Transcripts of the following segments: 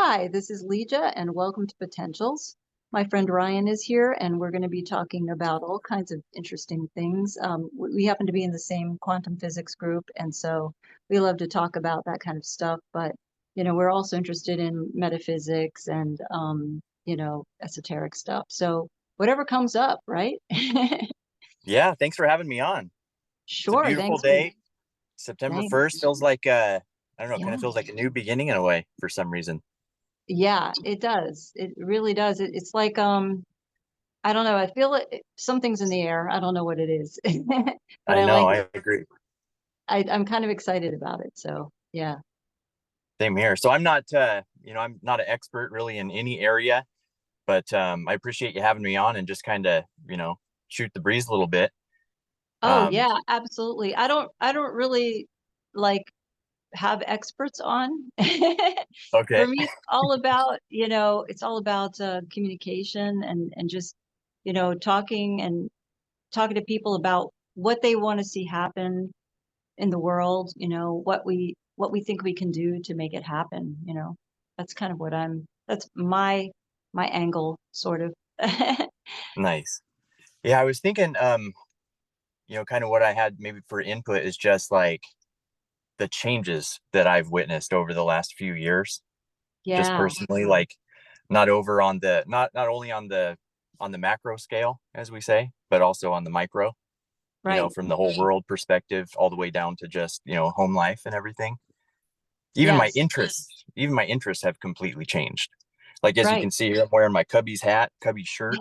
Hi, this is Lígia, and welcome to Potentials. My friend Ryan is here, and we're going to be talking about all kinds of interesting things. We happen to be in the same quantum physics group, and so we love to talk about that kind of stuff. But, we're also interested in metaphysics and, esoteric stuff. So whatever comes up, right? Yeah, thanks for having me on. It's a Sure, beautiful thanks for, day. September thanks. 1st feels like I don't know, kind of Yeah. feels like a new beginning in a way for some reason. Yeah, it does. It really does. It's like, I don't know. I feel it, something's in the air. I don't know what it is, but I I know, like it. I agree. I'm kind of excited about it. So yeah. Same here. So I'm not an expert really in any area, but I appreciate you having me on and just kind of, shoot the breeze a little bit. Oh Um, yeah, absolutely. I don't really like have experts on. For okay. me, it's all about, it's all about communication and just, talking and talking to people about what they want to see happen in the world, what we think we can do to make it happen. That's kind of that's my angle sort of. Nice. Yeah, I was thinking, kind of what I had maybe for input is just like the changes that I've witnessed over the last few years, just Yeah, personally, like not over on the not only on the macro scale, as we say, but also on the micro, right. from the whole world perspective all the way down to just, home life and everything. Yes, Even my interests have completely changed. Like as you right. can see here, I'm wearing my Cubbies hat, Cubbies shirt.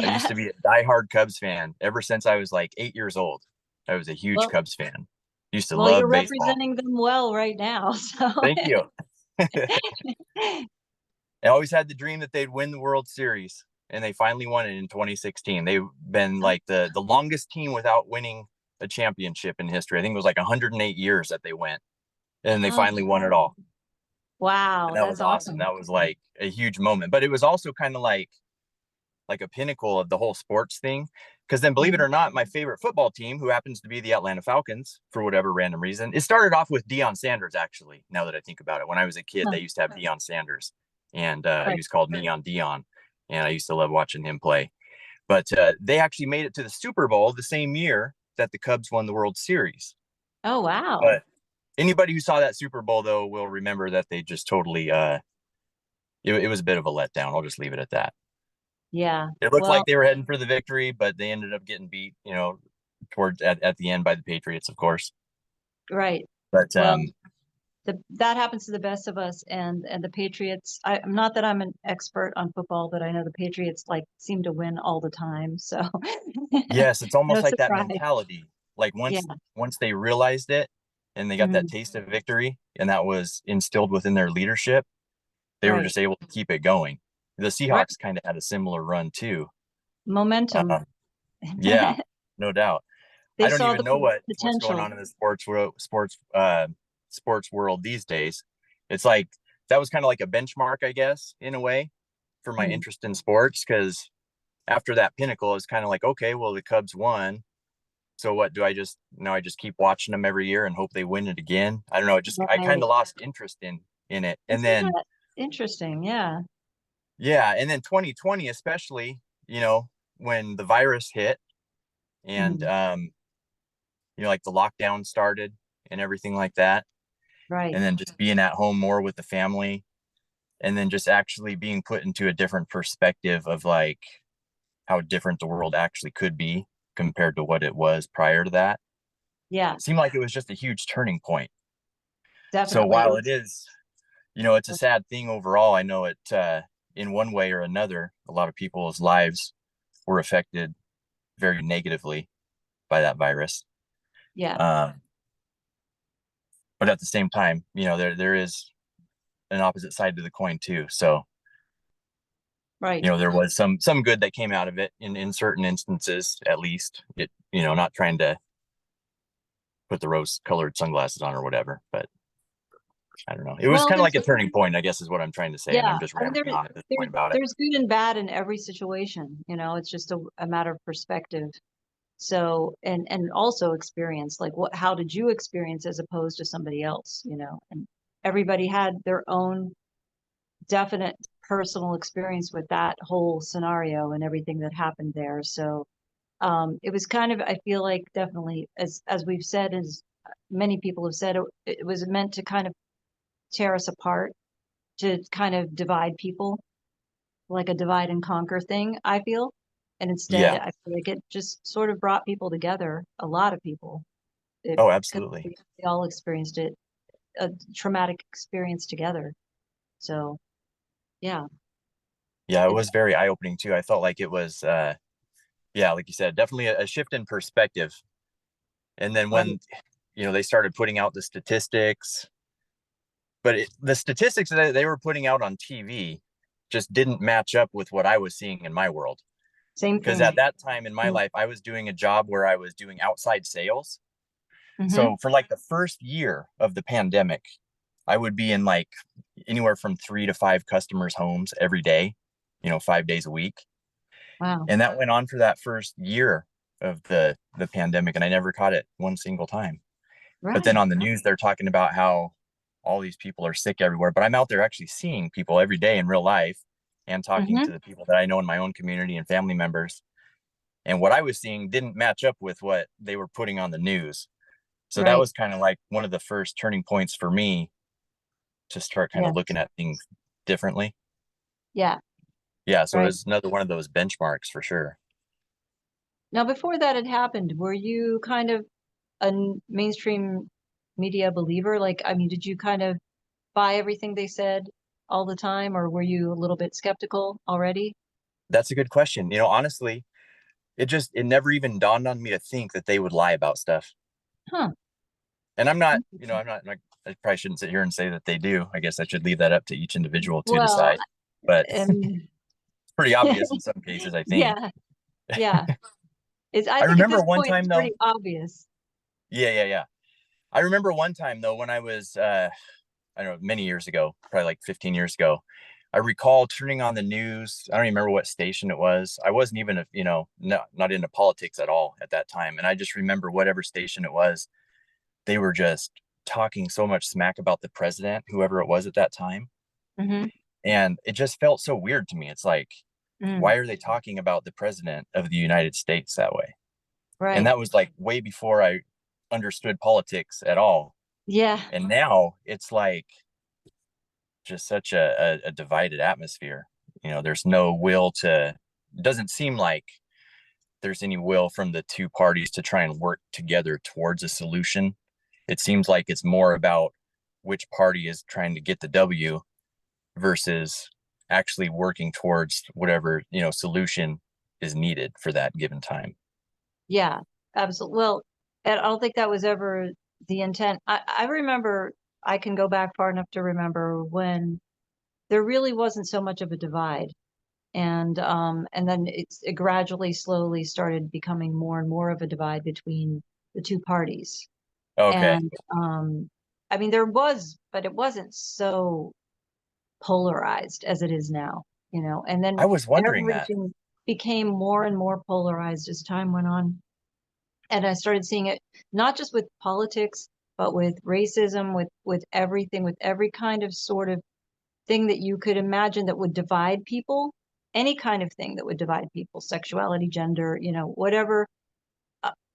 I used to Yes. be a diehard Cubs fan ever since I was like 8 years old. I was a huge Well, Cubs fan. Used to well, you're love baseball. representing them well right now. So, Thank you. I always had the dream that they'd win the World Series, and they finally won it in 2016. They've been like the longest team without winning a championship in history. I think it was like 108 years that they went, and they oh, finally won it all. wow, And that that's was awesome. awesome. That was like a huge moment. But it was also kind of like a pinnacle of the whole sports thing. Because then, believe it Mhm. or not, my favorite football team, who happens to be the Atlanta Falcons, for whatever random reason, it started off with Deion Sanders. Actually, now that I think about it, when I was a kid, Huh, they used to have Deion Sanders, and he right. was called Neon Dion, and I used to love watching him play. But they actually made it to the Super Bowl the same year that the Cubs won the World Series. Oh, wow. But anybody who saw that Super Bowl, though, will remember that they just totally it was a bit of a letdown. I'll just leave it at that. Yeah. It looked like Well, they were heading for the victory, but they ended up getting beat, towards at the end by the Patriots, of course. right. But Well, that happens to the best of us, and the Patriots. I'm not that I'm an expert on football, but I know the Patriots like seem to win all the time. So, yes, it's no almost like that surprise. mentality. Like Yeah. once they realized it and they got that Mhm. taste of victory and that was instilled within their leadership, they were Right. just able to keep it going. The Right. Seahawks kind of had a similar run too. Momentum. Uh, yeah, no doubt. They I don't saw even the know what's going potential. on in the sports world these days. It's like that was kind of like a benchmark, I guess, in a way, for my Mm. interest in sports. Because after that pinnacle, it's kind of like, okay, well, the Cubs won. So what do I just now? I just keep watching them every year and hope they win it again. I don't know. It just I kind Right. of lost interest in it. And Isn't then that interesting? Yeah. yeah, and then 2020, especially, when the virus hit and Mhm. like the lockdown started and everything like that, Right. and then just being at home more with the family, and then just actually being put into a different perspective of like how different the world actually could be compared to what it was prior to that. Yeah, It seemed like it was just a huge turning point. So definitely. while it is, it's a sad thing overall, I know it in one way or another, a lot of people's lives were affected very negatively by that virus. Yeah, Um, but at the same time, there is an opposite side to the coin too. So right. there was some good that came out of it in certain instances, at least. It, not trying to put the rose colored sunglasses on or whatever, but I don't know. It was Well, kind of like a turning point, I guess is what I'm trying to say. And yeah, I'm just I mean, rambling on at this there's point about it. there's good and bad in every situation. It's just a matter of perspective. So, and also experience, like how did you experience as opposed to somebody else? And everybody had their own definite personal experience with that whole scenario and everything that happened there. So it was kind of, I feel like definitely, as we've said, as many people have said, it was meant to kind of tear us apart, to kind of divide people, like a divide and conquer thing, I feel. And instead, Yeah. I feel like it just sort of brought people together, a lot of people, Oh, because absolutely. we all experienced it, a traumatic experience together. So, yeah, Yeah, it it's was very eye-opening too. I felt like it was yeah, like you said, definitely a shift in perspective. And then right. when they started putting out the statistics, but the statistics that they were putting out on TV just didn't match up with what I was seeing in my world. Same Because at thing. that time in my life, I was doing a job where I was doing outside sales. Mm-hmm. So for like the first year of the pandemic, I would be in like anywhere from 3 to 5 customers' homes every day, 5 days a week. Wow. And that went on for that first year of the pandemic, and I never caught it one single time. But then Right. on the news, they're talking about how all these people are sick everywhere. But I'm out there actually seeing people every day in real life and talking Mm-hmm. to the people that I know in my own community and family members. And what I was seeing didn't match up with what they were putting on the news. So that Right. was kind of like one of the first turning points for me to start kind Yeah. of looking at things differently. Yeah. Yeah. So it Right. was another one of those benchmarks for sure. Now, before that had happened, were you kind of a mainstream media believer? Like, I mean, did you kind of buy everything they said all the time, or were you a little bit skeptical already? That's a good question. Honestly, it never even dawned on me to think that they would lie about stuff. Huh. And I'm not, Interesting. I probably shouldn't sit here and say that they do. I guess I should leave that up to each individual to Well, decide. But it's and pretty obvious in some cases, I think. yeah, yeah. I I think at remember this one point time it's though. pretty obvious. Yeah, yeah, yeah. I remember one time though when I was I don't know, many years ago, probably like 15 years ago. I recall turning on the news. I don't even remember what station it was. I wasn't even, not into politics at all at that time. And I just remember whatever station it was, they were just talking so much smack about the president, whoever it was at that time. Hmm. And it just felt so weird to me. It's like, Mm, why are they talking about the president of the United States that way? And right. that was like way before I understood politics at all. Yeah. And now it's like just such a divided atmosphere. There's no will to, it doesn't seem like there's any will from the two parties to try and work together towards a solution. It seems like it's more about which party is trying to get the W versus actually working towards whatever, solution is needed for that given time. Yeah. Absolutely. Well, and I don't think that was ever the intent. I remember, I can go back far enough to remember when there really wasn't so much of a divide. And then it gradually, slowly started becoming more and more of a divide between the two parties. Okay. And I mean, there was, but it wasn't so polarized as it is now, and I then was wondering that. everything became more and more polarized as time went on. And I started seeing it not just with politics, but with racism, with everything, with every kind of sort of thing that you could imagine that would divide people, any kind of thing that would divide people, sexuality, gender, whatever,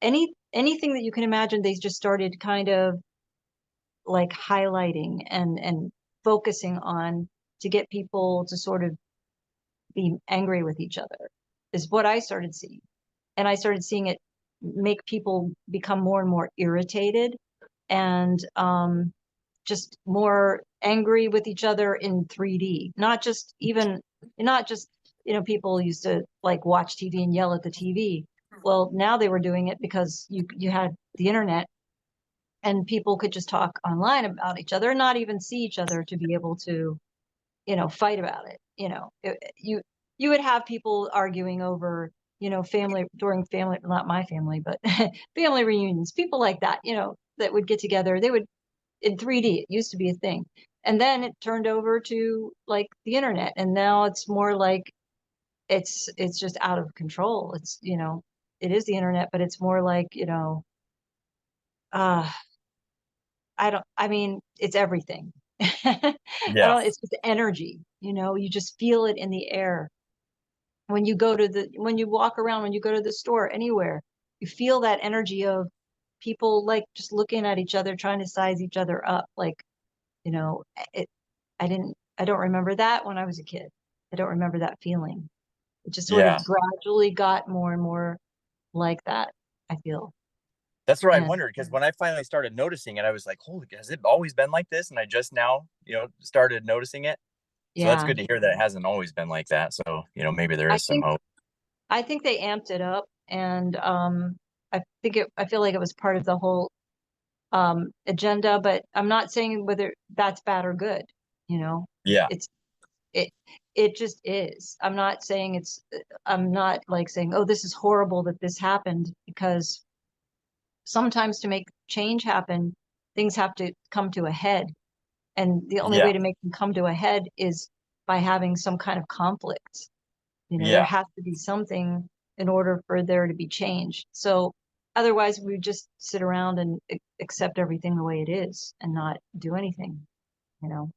anything that you can imagine, they just started kind of like highlighting and focusing on to get people to sort of be angry with each other is what I started seeing. And I started seeing it make people become more and more irritated and just more angry with each other in 3D. Not just, people used to like watch TV and yell at the TV. Well, now they were doing it because you had the internet and people could just talk online about each other and not even see each other to be able to, fight about it. You would have people arguing over, family during family, not my family, but family reunions, people like that, that would get together. They would in 3D. It used to be a thing. And then it turned over to like the internet. And now it's more like it's just out of control. It's, it is the internet, but it's more like, uh I mean, it's everything. I Yeah. don't, it's just energy, you just feel it in the air. When you walk around, when you go to the store, anywhere, you feel that energy of people like just looking at each other, trying to size each other up. Like, you know, it, I don't remember that when I was a kid. I don't remember that feeling. It just sort Yeah. of gradually got more and more like that, I feel. That's what I And wondered, because when I finally started noticing it, I was like, holy, has it always been like this? And I just now, started noticing it. So that's yeah, good to hear that it hasn't always been like that. So, maybe there I is some think hope. I think they amped it up, and I feel like it was part of the whole agenda, but I'm not saying whether that's bad or good, you know. Yeah. It's it it just is. I'm not like saying, "Oh, this is horrible that this happened," because sometimes to make change happen, things have to come to a head. And the only Yeah. way to make them come to a head is by having some kind of conflict. There Yeah. has to be something in order for there to be change. So otherwise, we just sit around and accept everything the way it is and not do anything, you know.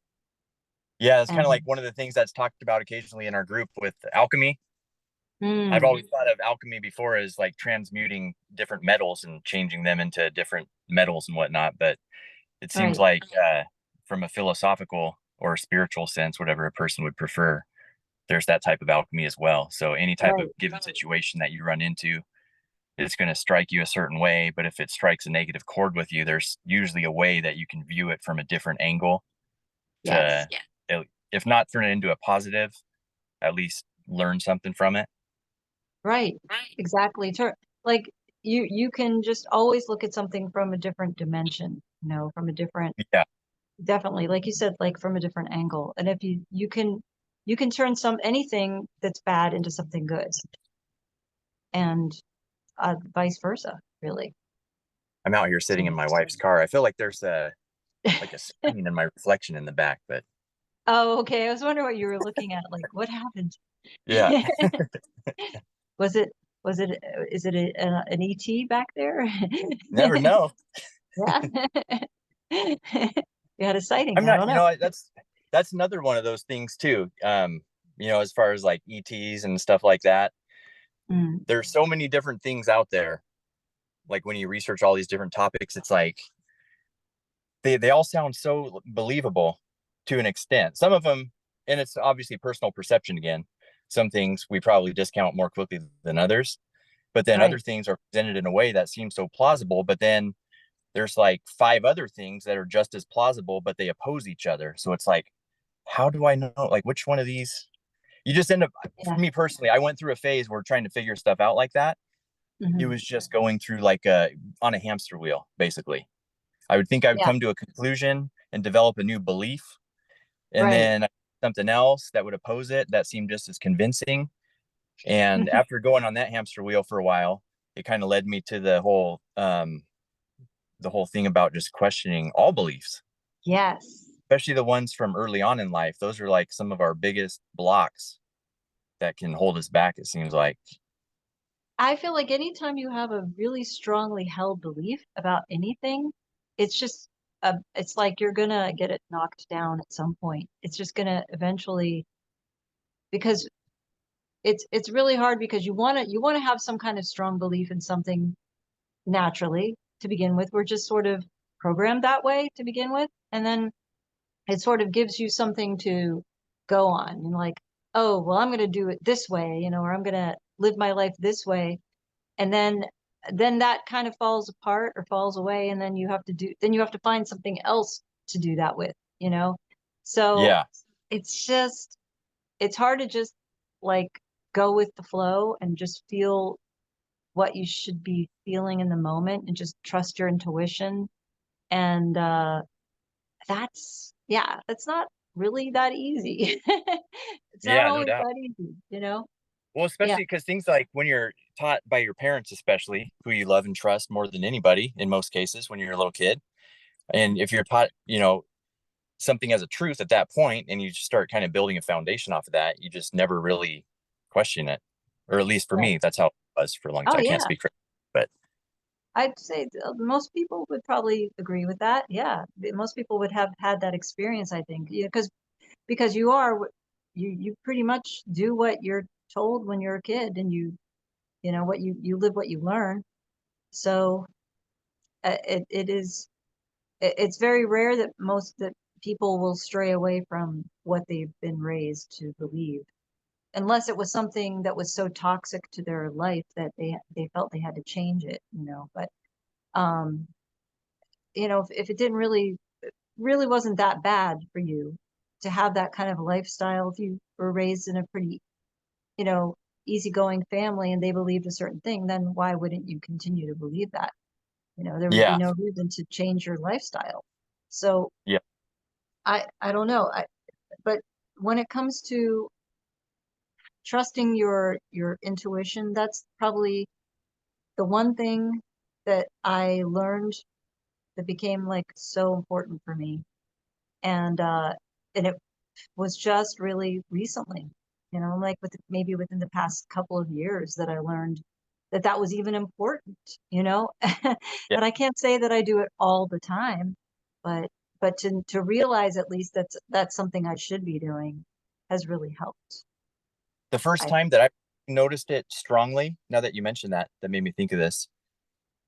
Yeah. It's kind of And like one of the things that's talked about occasionally in our group with alchemy. I've mm, always thought of alchemy before as like transmuting different metals and changing them into different metals and whatnot. But it seems right, like, from a philosophical or spiritual sense, whatever a person would prefer, there's that type of alchemy as well. So any type of right, given situation that you run into, it's going to strike you a certain way. But if it strikes a negative chord with you, there's usually a way that you can view it from a different angle yes, to, if not turn it into a positive, at least learn something from it. right, exactly. Like you can just always look at something from a different dimension, from a different, Yeah. definitely, like you said, like from a different angle. And if you can turn anything that's bad into something good, and vice versa, really. I'm out here sitting So, in my wife's car. I feel like there's like a screen in my reflection in the back, but oh, okay. I was wondering what you were looking at. Like, what happened? yeah, Was it, is it an ET back there? never know. Yeah. You had a sighting. I'm I not, don't know. that's another one of those things too. As far as like ETs and stuff like that, Mm, there's so many different things out there. Like when you research all these different topics, it's like they all sound so believable to an extent. Some of them, and it's obviously personal perception again. Some things we probably discount more quickly than others, but then other right. things are presented in a way that seems so plausible. But then there's like five other things that are just as plausible, but they oppose each other. So it's like, how do I know? Like, which one of these? You just end up, for Yeah. me personally, I went through a phase where trying to figure stuff out like that. It Hmm. was just going through like on a hamster wheel, basically. I would think I would Yeah. come to a conclusion and develop a new belief, and Right. then something else that would oppose it that seemed just as convincing. And after going on that hamster wheel for a while, it kind of led me to the whole thing about just questioning all beliefs, Yes. especially the ones from early on in life. Those are like some of our biggest blocks that can hold us back, it seems like. I feel like anytime you have a really strongly held belief about anything, it's just it's like you're gonna get it knocked down at some point. It's just gonna eventually, because it's really hard, because you want to have some kind of strong belief in something naturally to begin with. We're just sort of programmed that way to begin with, and then it sort of gives you something to go on, and like, oh, well, I'm gonna do it this way, or I'm gonna live my life this way, and then that kind of falls apart or falls away, and then you have to find something else to do that with. So Yeah. it's hard to just like go with the flow and just feel what you should be feeling in the moment and just trust your intuition. And that's not really that easy. It's not Yeah, no always doubt. that easy. Well, Yeah, especially because things like when you're taught by your parents, especially who you love and trust more than anybody in most cases when you're a little kid. And if you're taught, something as a truth at that point, and you just start kind of building a foundation off of that, you just never really question it. Or at least for right. me, that's how it was for a long Oh time. I can't yeah. speak for, but I'd say most people would probably agree with that. Yeah, most people would have had that experience, I think. Yeah, because you are you pretty much do what you're told when you're a kid, and you know what you live what you learn. So it is it's very rare that most that people will stray away from what they've been raised to believe, unless it was something that was so toxic to their life that they felt they had to change it, you know. But um, you know, if it didn't really wasn't that bad for you to have that kind of lifestyle, if you were raised in a pretty, you know, easygoing family and they believed a certain thing, then why wouldn't you continue to believe that? You know, there would be Yeah. no reason to change your lifestyle. So Yeah. I don't know. But when it comes to trusting your intuition, that's probably the one thing that I learned that became like so important for me. And it was just really recently, you know, like maybe within the past couple of years that I learned that that was even important, you know. Yeah. And I can't say that I do it all the time, but to realize at least that's something I should be doing has really helped. The first I time that I noticed it strongly, now that you mentioned that, that made me think of this.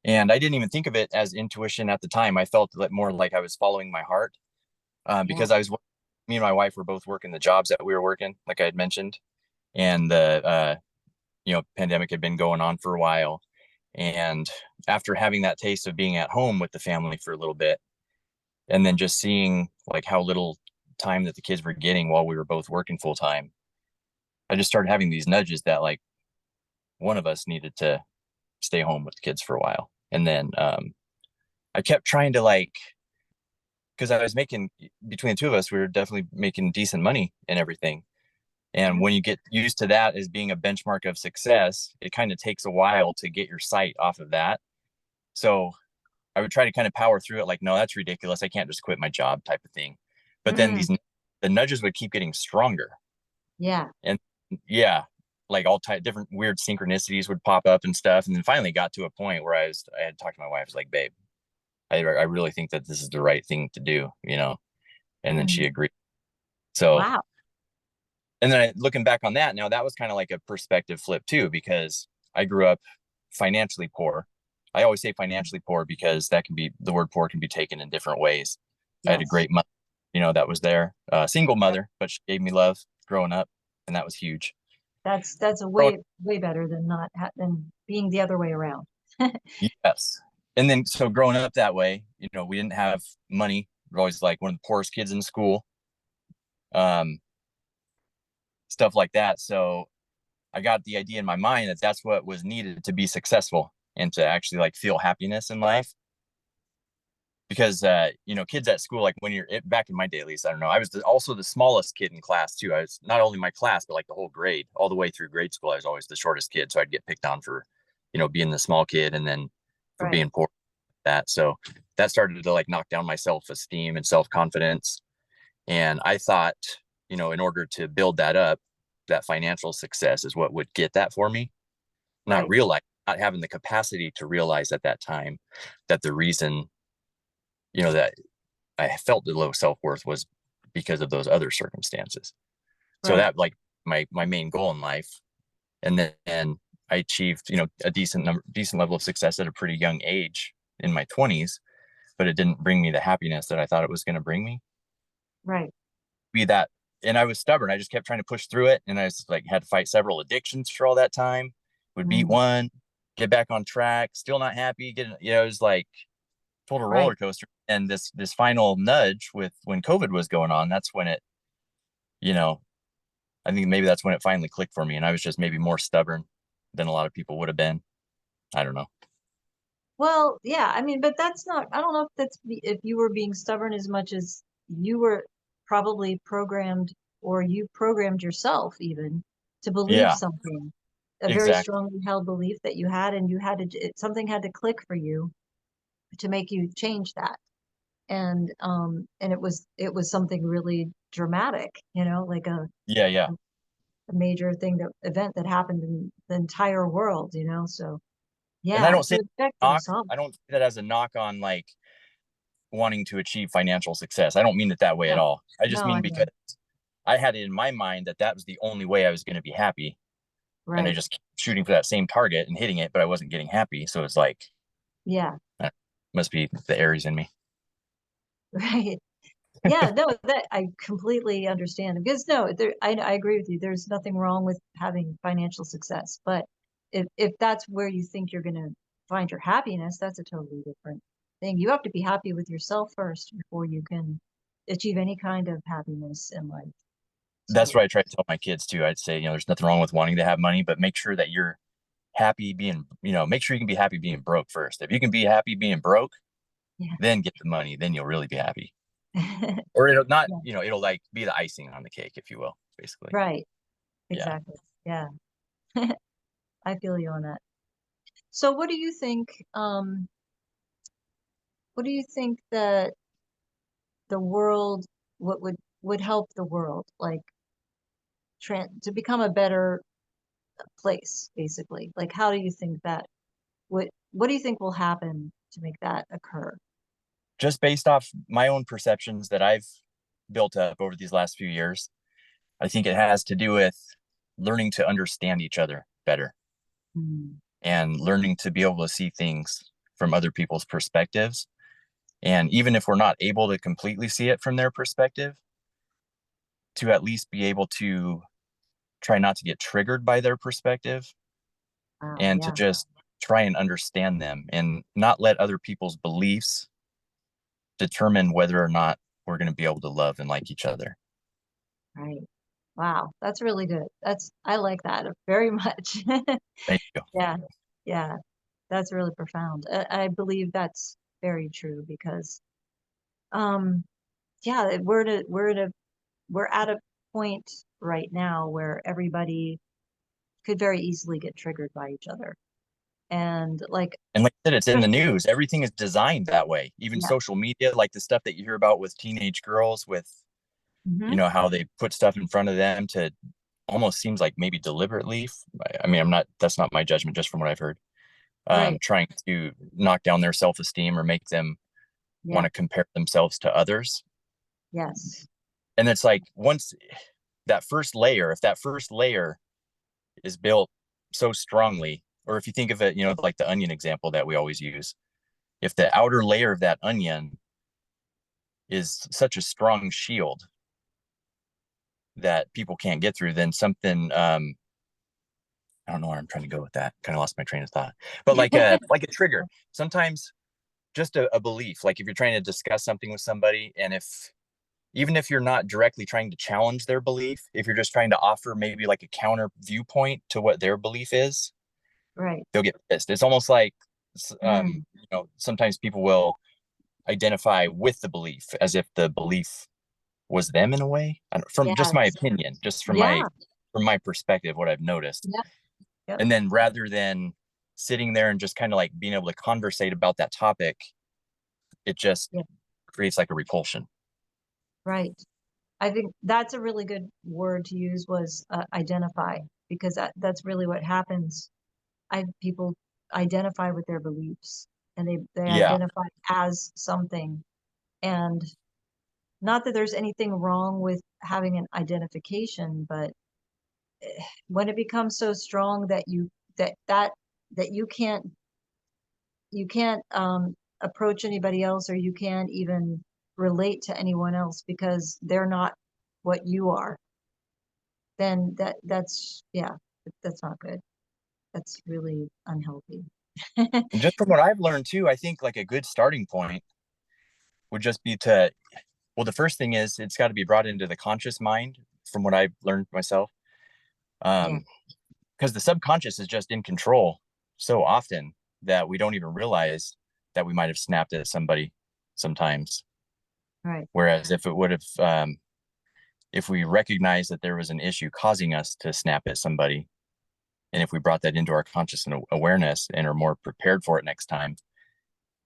And I didn't even think of it as intuition at the time. I felt more like I was following my heart, Yeah. because me and my wife were both working the jobs that we were working, like I had mentioned, and the pandemic had been going on for a while. And after having that taste of being at home with the family for a little bit, and then just seeing like how little time that the kids were getting while we were both working full time, I just started having these nudges that like one of us needed to stay home with the kids for a while. And then I kept trying to like, because I was making, between the two of us, we were definitely making decent money and everything. And Mhm. when you get used to that as being a benchmark of success, it kind of takes a while to get your sight off of that. So I would try to kind of power through it like, no, that's ridiculous. I can't just quit my job type of thing. But then Mm, the nudges would keep getting stronger. yeah. And yeah, like all type different weird synchronicities would pop up and stuff. And then finally got to a point where I had talked to my wife. I was like, babe, I really think that this is the right thing to do, you know? And then she Mm, agreed. So, wow. and then looking back on that now, that was kind of like a perspective flip too, because I grew up financially poor. I always say financially poor because that can be, the word poor can be taken in different ways. I had a Yes. great mother, that was there, single mother, but she gave me love growing up, and that was huge. That's a Growing, way better than not than being the other way around. yes. And then, so growing up that way, we didn't have money. We're always like one of the poorest kids in school, um, stuff like that. So I got the idea in my mind that that's what was needed to be successful and to actually like feel happiness in life. Because kids at school, like back in my day, at least, I don't know, I was also the smallest kid in class too. I was not only my class but like the whole grade, all the way through grade school. I was always the shortest kid, so I'd get picked on for being the small kid, and then for Right. being poor. That so that started to like knock down my self-esteem and self-confidence. And I thought, in order to build that up, that financial success is what would get that for me. Right. Not having the capacity to realize at that time that the reason, that I felt the low self-worth was because of those other circumstances. So Right. that like my main goal in life. And then I achieved, a decent level of success at a pretty young age in my 20s, but it didn't bring me the happiness that I thought it was going to bring me. Right. Be that, and I was stubborn. I just kept trying to push through it, and I was like had to fight several addictions for all that time. Would beat Mm, one, get back on track, still not happy, it was like total right. roller coaster. And this final nudge with when COVID was going on, that's when it, you know, I think maybe that's when it finally clicked for me. And I was just maybe more stubborn than a lot of people would have been. I don't know. Well, yeah, I mean, but that's not, I don't know if if you were being stubborn as much as you were probably programmed, or you programmed yourself even to believe Yeah, something, a very exactly. strongly held belief that you had, and you had to, something had to click for you to make you change that. And it was something really dramatic, you know, like Yeah, yeah. a major thing, that event that happened in the entire world, you know, so. And I Yeah, don't to say expect knock, yourself. I don't say that as a knock on like wanting to achieve financial success. I don't mean it that way Yeah. at all. I just No, mean I because know. I had it in my mind that that was the only way I was going to be happy. And I Right. just kept shooting for that same target and hitting it, but I wasn't getting happy. So it's like, Yeah. must be the Aries in me. Right. Yeah, no, that I completely understand because no, I agree with you. There's nothing wrong with having financial success, but if that's where you think you're going to find your happiness, that's a totally different thing. You have to be happy with yourself first before you can achieve any kind of happiness in life. That's So, what I try to tell my kids too. I'd say, there's nothing wrong with wanting to have money, but make sure that you're happy being, make sure you can be happy being broke first. If you can be happy being broke, yeah. then get the money, then you'll really be happy. Or it'll not, Yeah, it'll like be the icing on the cake, if you will, basically. right. Yeah. Exactly. Yeah. I feel you on that. So what do you think that the world what would help the world like to become a better place basically, like how do you think that what do you think will happen to make that occur? Just based off my own perceptions that I've built up over these last few years, I think it has to do with learning to understand each other better Hmm. and learning to be able to see things from other people's perspectives. And even if we're not able to completely see it from their perspective, to at least be able to try not to get triggered by their perspective Wow, and to yeah, just try and understand them and not let other people's beliefs determine whether or not we're going to be able to love and like each other. right. Wow, that's really good. I like that very much. Thank you. Yeah, yeah, that's really profound. I believe that's very true because um yeah, we're at a point right now where everybody could very easily get triggered by each other. And like, And like I said, it's in the especially, news. Everything is designed that way. Even yeah. social media, like the stuff that you hear about with teenage girls, with, Hmm. how they put stuff in front of them to almost seems like maybe deliberately. I mean, that's not my judgment, just from what I've heard, Right. trying to knock down their self esteem or make them want Yeah. to compare themselves to others. Yes. And it's like once that first layer, if that first layer is built so strongly, or if you think of it, like the onion example that we always use, if the outer layer of that onion is such a strong shield that people can't get through, then something, I don't know where I'm trying to go with that. Kind of lost my train of thought. But like a trigger. Sometimes just a belief, like if you're trying to discuss something with somebody, and if even if you're not directly trying to challenge their belief, if you're just trying to offer maybe like a counter viewpoint to what their belief is, Right. they'll get pissed. It's almost like, Mm. sometimes people will identify with the belief as if the belief was them in a way. From just my Yes. opinion, just Yeah. from my perspective, what I've noticed. Yep. Yep. And then rather than sitting there and just kind of like being able to conversate about that topic, it just Yeah. creates like a repulsion. Right. I think that's a really good word to use was identify because that's really what happens. People identify with their beliefs and they Yeah. identify as something. And not that there's anything wrong with having an identification, but when it becomes so strong that that that that you can't approach anybody else or you can't even relate to anyone else because they're not what you are, then that's yeah, that's not good. That's really unhealthy. And just from what I've learned too, I think like a good starting point would just be to, well, the first thing is it's got to be brought into the conscious mind from what I've learned myself. Yeah, Um, because the subconscious is just in control so often that we don't even realize that we might have snapped at somebody sometimes. right. Whereas if it would have, if we recognize that there was an issue causing us to snap at somebody, and if we brought that into our conscious awareness and are more prepared for it next time,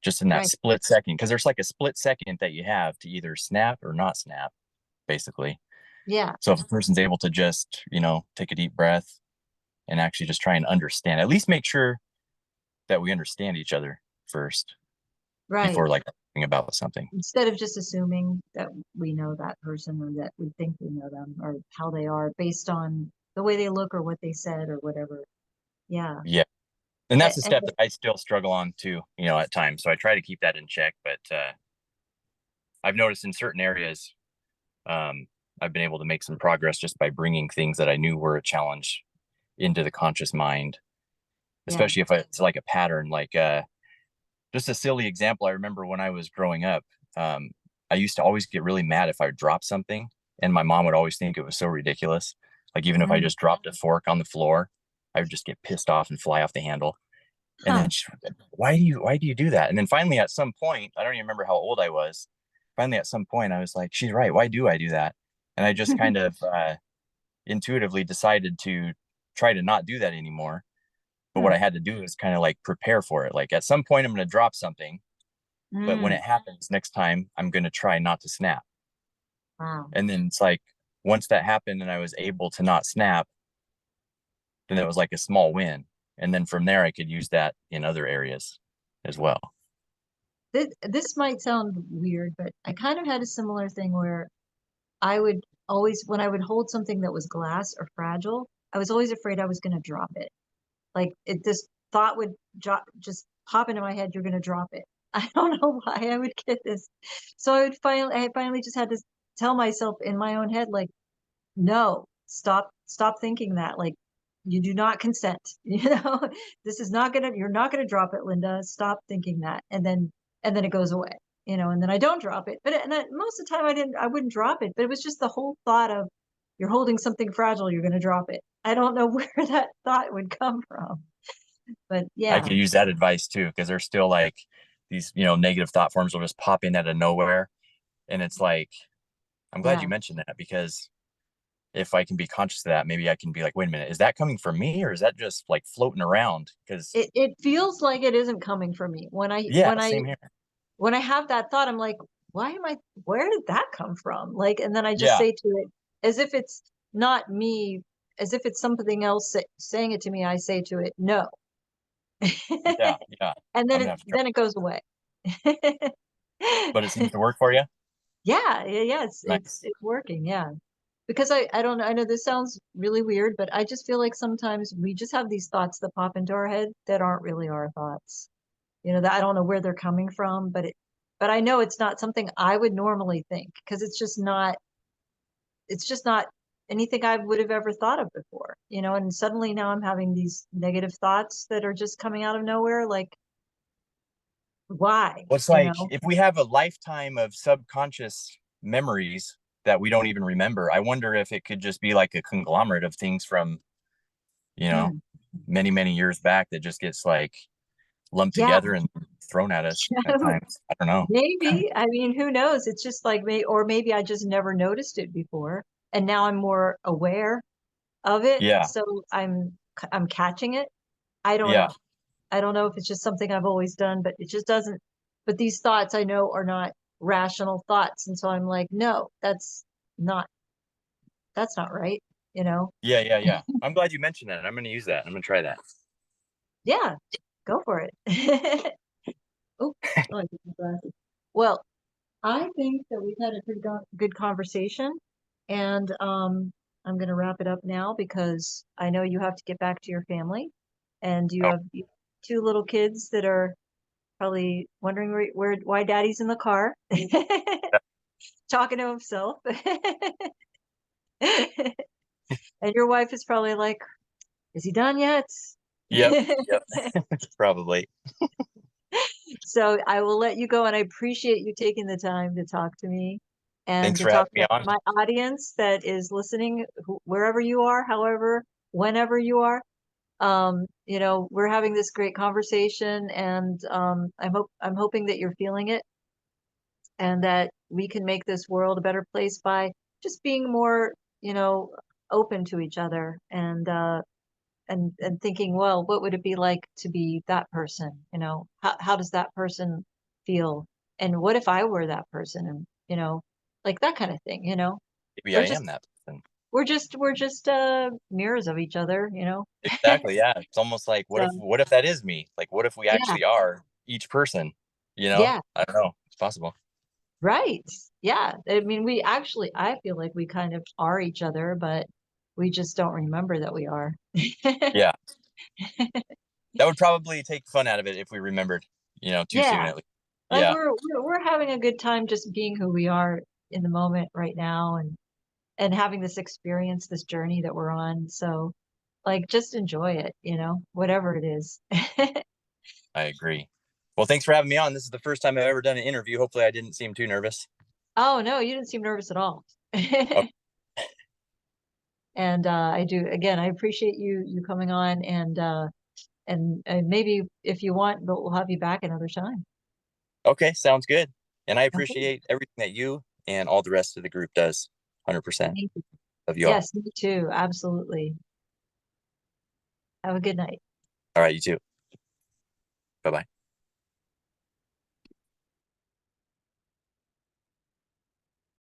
just in that Right. split second, because there's like a split second that you have to either snap or not snap, basically. Yeah. So if a person's able to just, take a deep breath and actually just try and understand, at least make sure that we understand each other first Right. before like talking about something. Instead of just assuming that we know that person or that we think we know them or how they are based on the way they look or what they said or whatever. Yeah. Yeah. And that's a And, step that I still struggle on too, at times. So I try to keep that in check, but I've noticed in certain areas, um, I've been able to make some progress just by bringing things that I knew were a challenge into the conscious mind, yeah. especially if it's like a pattern. Like just a silly example, I remember when I was growing up, um, I used to always get really mad if I dropped something, and my mom would always think it was so ridiculous. Like even if I Mm. just dropped a fork on the floor, I would just get pissed off and fly off the handle. And Huh. then she, why do you do that? And then finally at some point, I don't even remember how old I was. Finally at some point I was like, she's right. Why do I do that? And I just kind of intuitively decided to try to not do that anymore. But what Hmm. I had to do is kind of like prepare for it. Like at some point I'm going to drop something, but when Mm. it happens next time, I'm going to try not to snap. Wow. And then it's like once that happened and I was able to not snap, then it was like a small win. And then from there I could use that in other areas as well. This might sound weird, but I kind of had a similar thing where I would always, when I would hold something that was glass or fragile, I was always afraid I was going to drop it. Like this thought would just pop into my head, you're going to drop it. I don't know why I would get this. So I finally just had to tell myself in my own head, like, no, stop thinking that. Like, you do not consent. This is not gonna, you're not gonna drop it, Linda. Stop thinking that. And then it goes away, and then I don't drop it. But most of the time I wouldn't drop it, but it was just the whole thought of you're holding something fragile, you're gonna drop it. I don't know where that thought would come from. But I yeah, could use that advice too, because there's still like these, negative thought forms will just pop in out of nowhere. And it's like, I'm glad yeah. you mentioned that because if I can be conscious of that, maybe I can be like, wait a minute, is that coming from me or is that just like floating around? Because It feels like it isn't coming from me. When I yeah, when I same here. when I have that thought, I'm like, where did that come from? Like, and then I just Yeah, say to it, as if it's not me, as if it's something else saying it to me, I say to it, no. yeah, yeah. And I'm then gonna it have to try then it that. goes away. But it seems to work for you. Yeah, yeah, yeah, Nice. it's working, yeah. Because I don't know, I know this sounds really weird, but I just feel like sometimes we just have these thoughts that pop into our head that aren't really our thoughts. That I don't know where they're coming from, but I know it's not something I would normally think because it's just not anything I would have ever thought of before, and suddenly now I'm having these negative thoughts that are just coming out of nowhere. Like, why? Well, it's You like know? if we have a lifetime of subconscious memories that we don't even remember, I wonder if it could just be like a conglomerate of things from, you know, Hmm. many, many years back that just gets like lumped Yeah. together and thrown at us at times. I don't know. Maybe. I mean, who knows? It's just like or maybe I just never noticed it before, and now I'm more aware of it, Yeah. so I'm catching it. I don't Yeah. know. I don't know if it's just something I've always done, but it just doesn't. But these thoughts I know are not rational thoughts. And so I'm like, no, not, that's not right. You know? Yeah. Yeah. Yeah. I'm glad you mentioned that. I'm going to use that. I'm going to try that. Yeah, go for it. Oh, oh, I took my glasses. Well, I think that we've had a good conversation, and I'm going to wrap it up now because I know you have to get back to your family, and you Oh, have two little kids that are probably wondering why daddy's in the car talking to himself. And your wife is probably like, is he done yet? yep. Yep. Probably. So I will let you go, and I appreciate you taking the time to talk to me and Thanks to for talk having me to on. my audience that is listening, wherever you are, however, whenever you are. We're having this great conversation, and I'm hoping that you're feeling it, and that we can make this world a better place by just being more, open to each other, and thinking, well, what would it be like to be that person? How does that person feel? And what if I were that person? And like that kind of thing. Maybe I We're just am that person. we're just mirrors of each other, you know. Exactly. Yeah. It's almost like, So what if that is me? Like, what if we yeah, actually are each person? You know, yeah, I don't know. It's possible. right. Yeah. I mean, I feel like we kind of are each other, but we just don't remember that we are. Yeah. That would probably take fun out of it if we remembered, too soon Yeah. at least. Like Yeah. we're having a good time just being who we are in the moment right now and having this experience, this journey that we're on. So like just enjoy it, you know, whatever it is. I agree. Well, thanks for having me on. This is the first time I've ever done an interview. Hopefully I didn't seem too nervous. Oh no, you didn't seem nervous at all. Oh, And I do again, I appreciate you coming on and maybe if you want, but we'll have you back another time. okay. Sounds good. And I Okay. appreciate everything that you and all the rest of the group does. 100% Thank you. of you all. Yes, me too. Absolutely. Have a good night. All right. You too. Bye bye.